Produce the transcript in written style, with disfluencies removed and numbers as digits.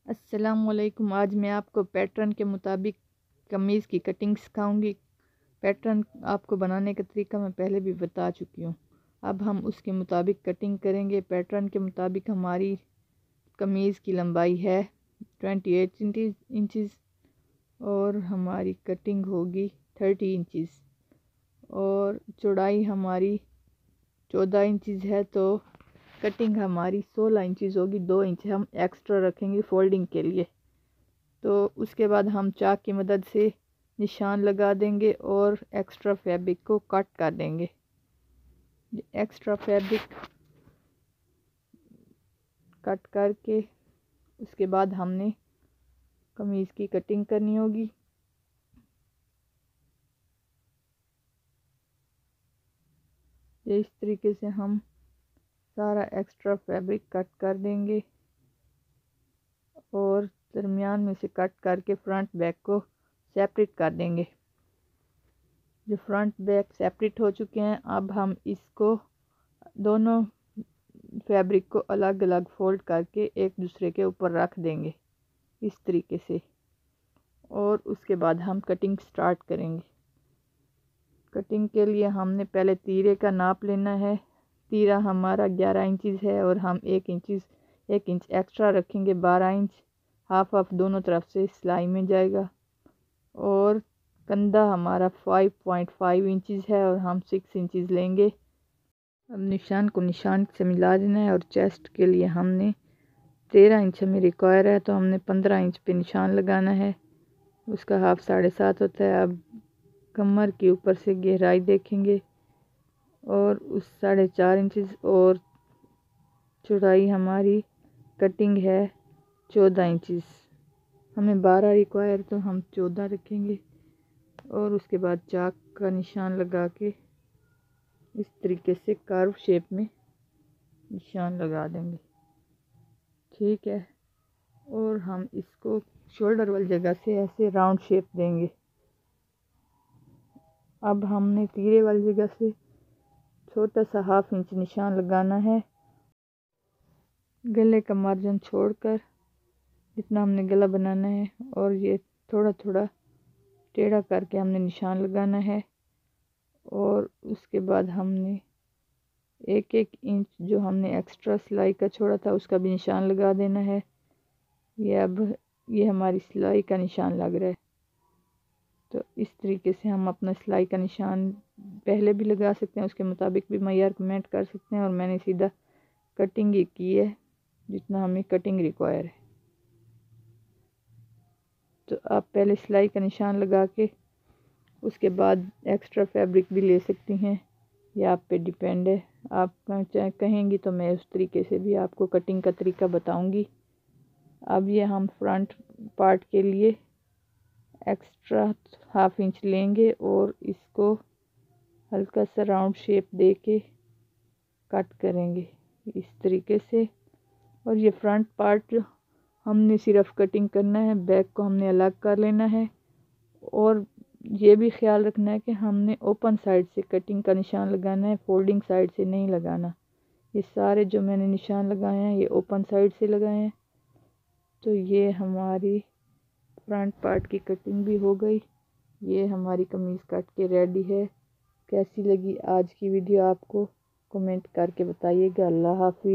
अस्सलामुअलैकुम। आज मैं आपको पैटर्न के मुताबिक कमीज़ की कटिंग सिखाऊंगी। पैटर्न आपको बनाने का तरीका मैं पहले भी बता चुकी हूँ। अब हम उसके मुताबिक कटिंग करेंगे। पैटर्न के मुताबिक हमारी कमीज़ की लंबाई है 28 इंचज़ और हमारी कटिंग होगी 30 इंचज़ और चौड़ाई हमारी 14 इंचज़ है, तो कटिंग हमारी 16 इंचज़ होगी। 2 इंच हम एक्स्ट्रा रखेंगे फोल्डिंग के लिए। तो उसके बाद हम चाक की मदद से निशान लगा देंगे और एक्स्ट्रा फैब्रिक को कट कर देंगे। एक्स्ट्रा फैब्रिक कट करके उसके बाद हमने कमीज़ की कटिंग करनी होगी। इस तरीके से हम सारा एक्स्ट्रा फैब्रिक कट कर देंगे और दरमियान में से कट करके फ्रंट बैक को सेपरेट कर देंगे। जो फ्रंट बैक सेपरेट हो चुके हैं, अब हम इसको दोनों फैब्रिक को अलग अलग फोल्ड करके एक दूसरे के ऊपर रख देंगे इस तरीके से, और उसके बाद हम कटिंग स्टार्ट करेंगे। कटिंग के लिए हमने पहले तीरे का नाप लेना है। तीरा हमारा 11 इंचज़ है और हम 1 इंच एक्स्ट्रा रखेंगे। 12 इंच हाफ दोनों तरफ से सिलाई में जाएगा। और कंधा हमारा 5.5 इंचज़ है और हम 6 इंचज़ लेंगे। अब निशान को निशान से मिला देना है। और चेस्ट के लिए हमने 13 इंच हमें रिक्वायर है, तो हमने 15 इंच पे निशान लगाना है। उसका हाफ 7.5 होता है। अब कमर के ऊपर से गहराई देखेंगे और उस 4.5 इंचज़ और चौड़ाई हमारी कटिंग है 14 इंचज़। हमें 12 रिक्वायर, तो हम 14 रखेंगे। और उसके बाद चाक का निशान लगा के इस तरीके से कर्व शेप में निशान लगा देंगे। ठीक है। और हम इसको शोल्डर वाली जगह से ऐसे राउंड शेप देंगे। अब हमने तीरे वाली जगह से छोटा सा हाफ इंच निशान लगाना है। गले का मार्जिन छोड़कर जितना हमने गला बनाना है, और ये थोड़ा थोड़ा टेढ़ा करके हमने निशान लगाना है। और उसके बाद हमने 1 इंच जो हमने एक्स्ट्रा सिलाई का छोड़ा था उसका भी निशान लगा देना है। ये हमारी सिलाई का निशान लग रहा है। तो इस तरीके से हम अपना सिलाई का निशान पहले भी लगा सकते हैं, उसके मुताबिक भी मयार कमेंट कर सकते हैं। और मैंने सीधा कटिंग ही की है जितना हमें कटिंग रिक्वायर है। तो आप पहले सिलाई का निशान लगा के उसके बाद एक्स्ट्रा फैब्रिक भी ले सकती हैं, यह आप पे डिपेंड है। आप चाहे कहेंगी तो मैं उस तरीके से भी आपको कटिंग का तरीका बताऊंगी। अब ये हम फ्रंट पार्ट के लिए एक्स्ट्रा हाफ इंच लेंगे और इसको हल्का सा राउंड शेप दे के कट करेंगे इस तरीके से। और ये फ्रंट पार्ट हमने सिर्फ कटिंग करना है, बैक को हमने अलग कर लेना है। और ये भी ख्याल रखना है कि हमने ओपन साइड से कटिंग का निशान लगाना है, फोल्डिंग साइड से नहीं लगाना। ये सारे जो मैंने निशान लगाए हैं ये ओपन साइड से लगाए हैं। तो ये हमारी फ्रंट पार्ट की कटिंग भी हो गई। ये हमारी कमीज़ कट के रेडी है। कैसी लगी आज की वीडियो आपको कमेंट करके बताइएगा। अल्लाह हाफिज़।